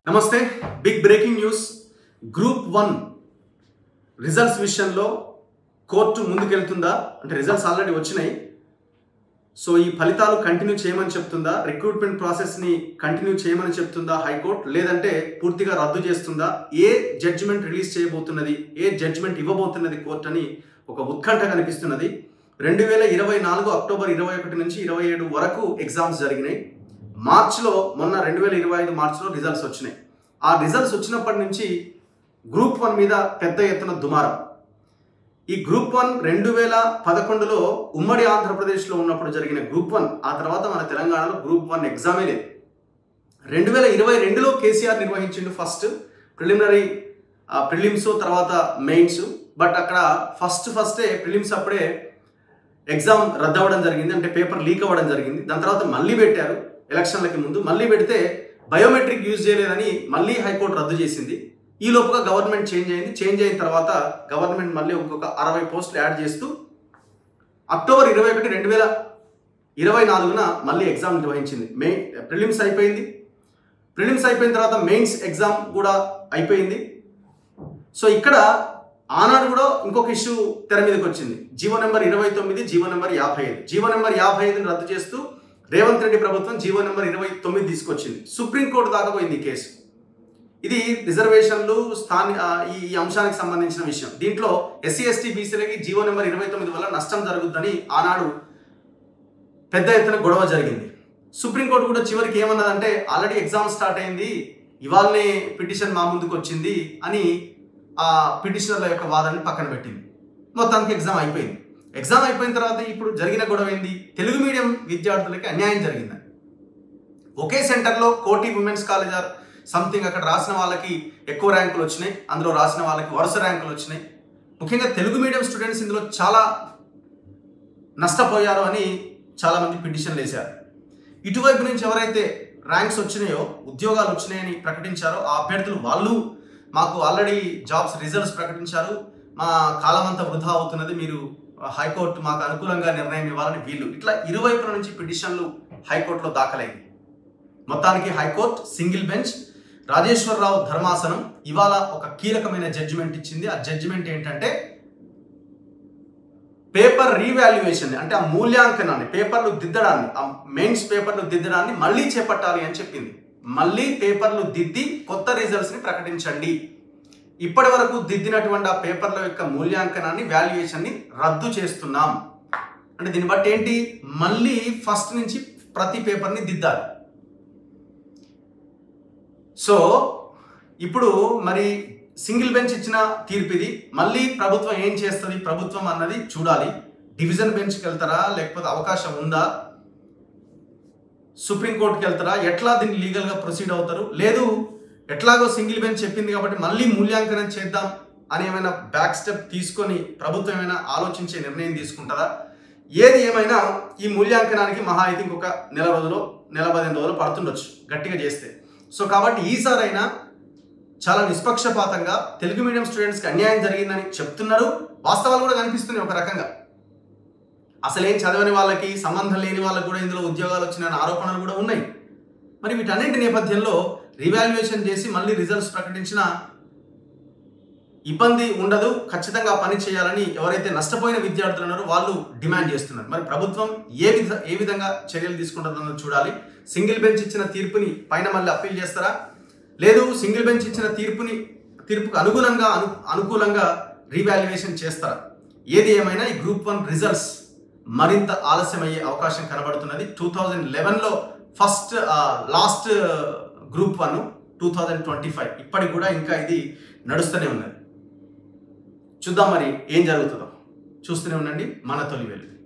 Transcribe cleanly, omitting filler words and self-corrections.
నమస్తే big breaking news group 1 results విషయంలో court ముందుకెళ్తుందా అంటే రిజల్ట్స్ ఆల్రెడీ వచ్చినాయి సో ఈ ఫలితాలు కంటిన్యూ చేయమని చెప్తుందా రిక్రూట్మెంట్ ప్రాసెస్ ని కంటిన్యూ చేయమని చెప్తుందా హైకోర్టు లేదంటే పూర్తిగా రద్దు చేస్తుందా ఏ జడ్జిమెంట్ రిలీజ్ చేయబోతున్నది ఏ జడ్జిమెంట్ ఇవ్వబోతున్నది కోర్టు అని ఒక ఉత్కంఠ కనిపిస్తున్నది 2024 అక్టోబర్ 21 నుంచి 27 వరకు ఎగ్జామ్స్ జరిగినాయి మార్చిలో మొన్న 2025 మార్చిలో రిజల్ట్స్ వచ్చినాయి ఆ రిజల్ట్స్ వచ్చినప్పటి నుంచి గ్రూప్ 1 మీద పెద్ద ఎత్తున దుమారం ఈ గ్రూప్ 1 2011లో ఉమ్మడి ఆంధ్రప్రదేశ్లో ఉన్నప్పుడు జరిగిన గ్రూప్ 1 ఆ తర్వాత మన తెలంగాణలో గ్రూప్ 1 ఎగ్జామే లేదు 2022లో కేసీఆర్ నిర్వహించిండు ఫస్ట్ ప్రిలిమినరీ ప్రిలిమ్స్ తర్వాత మెయిన్స్ బట్ అక్కడ ఫస్టే ప్రిలిమ్స్ అప్పుడే ఎగ్జామ్ రద్దు అవ్వడం జరిగింది అంటే పేపర్ లీక్ అవ్వడం జరిగింది దాని తర్వాత మళ్ళీ పెట్టారు ఎలక్షన్లకి ముందు మళ్ళీ పెడితే బయోమెట్రిక్ యూజ్ చేయలేదని మళ్ళీ హైకోర్టు రద్దు చేసింది ఈ లోపుగా గవర్నమెంట్ చేంజ్ అయిన తర్వాత గవర్నమెంట్ మళ్ళీ ఇంకొక 60 పోస్టులు యాడ్ చేస్తూ అక్టోబర్ 21 2024న మళ్ళీ ఎగ్జామ్ నిర్వహించింది ప్రిలిమ్స్ అయిపోయిన తర్వాత మెయిన్స్ ఎగ్జామ్ కూడా అయిపోయింది సో ఇక్కడ ఆనాడు కూడా ఇంకొక ఇష్యూ తెర మీదకి వచ్చింది GO number 29 GO number 55 GO number 55ని రద్దు చేస్తూ రేవంత్ రెడ్డి ప్రభుత్వం జీవో నెంబర్ 29 తీసుకొచ్చింది సుప్రీంకోర్టు దాకా పోయింది ఈ కేసు ఇది రిజర్వేషన్లు ఈ అంశానికి సంబంధించిన విషయం దీంట్లో ఎస్సీ ఎస్టీ బీసీలకి జీవో నెంబర్ 29 వల్ల నష్టం జరుగుతుందని ఆనాడు పెద్ద ఎత్తున గొడవ జరిగింది సుప్రీంకోర్టు కూడా చివరికి ఏమన్నదంటే ఆల్రెడీ ఎగ్జామ్ స్టార్ట్ అయింది ఇవాళనే పిటిషన్ మా ముందుకు వచ్చింది అని ఆ పిటిషనర్ల యొక్క వాదనని పక్కన పెట్టింది మొత్తానికి ఎగ్జామ్ అయిపోయిన తర్వాత ఇప్పుడు జరిగిన గొడవ ఏంది తెలుగు మీడియం విద్యార్థులకి అన్యాయం జరిగిందని ఒకే సెంటర్లో కోటి ఉమెన్స్ కాలేజ్ సంథింగ్ అక్కడ రాసిన వాళ్ళకి ఎక్కువ ర్యాంకులు వచ్చినాయి అందులో రాసిన వాళ్ళకి వరుస ర్యాంకులు వచ్చినాయి ముఖ్యంగా తెలుగు మీడియం స్టూడెంట్స్ ఇందులో చాలా నష్టపోయారు అని చాలామంది పిటిషన్లు వేశారు ఇటువైపు నుంచి ఎవరైతే ర్యాంక్స్ వచ్చినాయో ఉద్యోగాలు వచ్చినాయని ప్రకటించారో ఆ అభ్యర్థులు వాళ్ళు మాకు ఆల్రెడీ జాబ్స్ రిజల్ట్స్ ప్రకటించారు మా కాలం అంతా వృధా అవుతున్నది మీరు హైకోర్టు మాకు అనుకూలంగా నిర్ణయం ఇవ్వాలని వీళ్ళు ఇట్లా ఇరువైపుల నుంచి పిటిషన్లు హైకోర్టులో దాఖలైంది మొత్తానికి హైకోర్టు సింగిల్ బెంచ్ రాజేశ్వరరావు ధర్మాసనం ఇవాళ ఒక కీలకమైన జడ్జిమెంట్ ఇచ్చింది ఆ జడ్జిమెంట్ ఏంటంటే పేపర్ రీవాల్యుయేషన్ అంటే ఆ మూల్యాంకనాన్ని పేపర్లు దిద్దడాన్ని ఆ మెయిన్స్ పేపర్లు దిద్దడాన్ని మళ్ళీ చేపట్టాలి అని చెప్పింది మళ్ళీ పేపర్లు దిద్ది కొత్త రిజల్ట్స్ని ప్రకటించండి ఇప్పటి వరకు దిద్దినటువంటి ఆ పేపర్ల యొక్క మూల్యాంకనాన్ని వాల్యుయేషన్ని రద్దు చేస్తున్నాం అంటే దీన్ని బట్టి ఏంటి మళ్ళీ ఫస్ట్ నుంచి ప్రతి పేపర్ని దిద్దాలి సో ఇప్పుడు మరి సింగిల్ బెంచ్ ఇచ్చిన తీర్పు ఇది మళ్ళీ ప్రభుత్వం ఏం చేస్తుంది ప్రభుత్వం అన్నది చూడాలి డివిజన్ బెంచ్కి వెళ్తారా లేకపోతే అవకాశం ఉందా సుప్రీంకోర్టుకి వెళ్తారా ఎట్లా దీన్ని లీగల్గా ప్రొసీడ్ అవుతారు లేదు ఎట్లాగో సింగిల్ బెంచ్ చెప్పింది కాబట్టి మళ్ళీ మూల్యాంకనం చేద్దాం అని ఏమైనా బ్యాక్ స్టెప్ తీసుకొని ప్రభుత్వం ఏమైనా ఆలోచించే నిర్ణయం తీసుకుంటుందా ఏది ఏమైనా ఈ మూల్యాంకనానికి మహా అయితే ఇంకొక నెల 15 రోజులు పడుతుండొచ్చు గట్టిగా చేస్తే సో కాబట్టి ఈసారైనా చాలా నిష్పక్షపాతంగా తెలుగు మీడియం స్టూడెంట్స్కి అన్యాయం జరిగిందని చెప్తున్నారు వాస్తవాలు కూడా కనిపిస్తున్నాయి ఒక రకంగా అసలేం చదవని వాళ్ళకి సంబంధం లేని వాళ్ళకి కూడా ఇందులో ఉద్యోగాలు వచ్చిన ఆరోపణలు కూడా ఉన్నాయి మరి వీటన్నింటి నేపథ్యంలో రివాల్యుయేషన్ చేసి మళ్ళీ రిజల్ట్స్ ప్రకటించిన ఇబ్బంది ఉండదు ఖచ్చితంగా పని చేయాలని ఎవరైతే నష్టపోయిన విద్యార్థులు ఉన్నారో వాళ్ళు డిమాండ్ చేస్తున్నారు మరి ప్రభుత్వం ఏ విధంగా చర్యలు తీసుకుంటుందో చూడాలి సింగిల్ బెంచ్ ఇచ్చిన తీర్పుని పైన మళ్ళీ అప్పీల్ చేస్తారా లేదు సింగిల్ బెంచ్ ఇచ్చిన తీర్పుకు అనుకూలంగా రీవాల్యుయేషన్ చేస్తారా ఏది ఏమైనా ఈ గ్రూప్ 1 రిజల్ట్స్ మరింత ఆలస్యమయ్యే అవకాశం కనబడుతున్నది 2011లో లాస్ట్ గ్రూప్ 1 2025 ఇప్పటికి కూడా ఇంకా ఇది నడుస్తూనే ఉన్నది చూద్దాం మరి ఏం జరుగుతుందో చూస్తూనే ఉండండి మన తొలి వెలుగు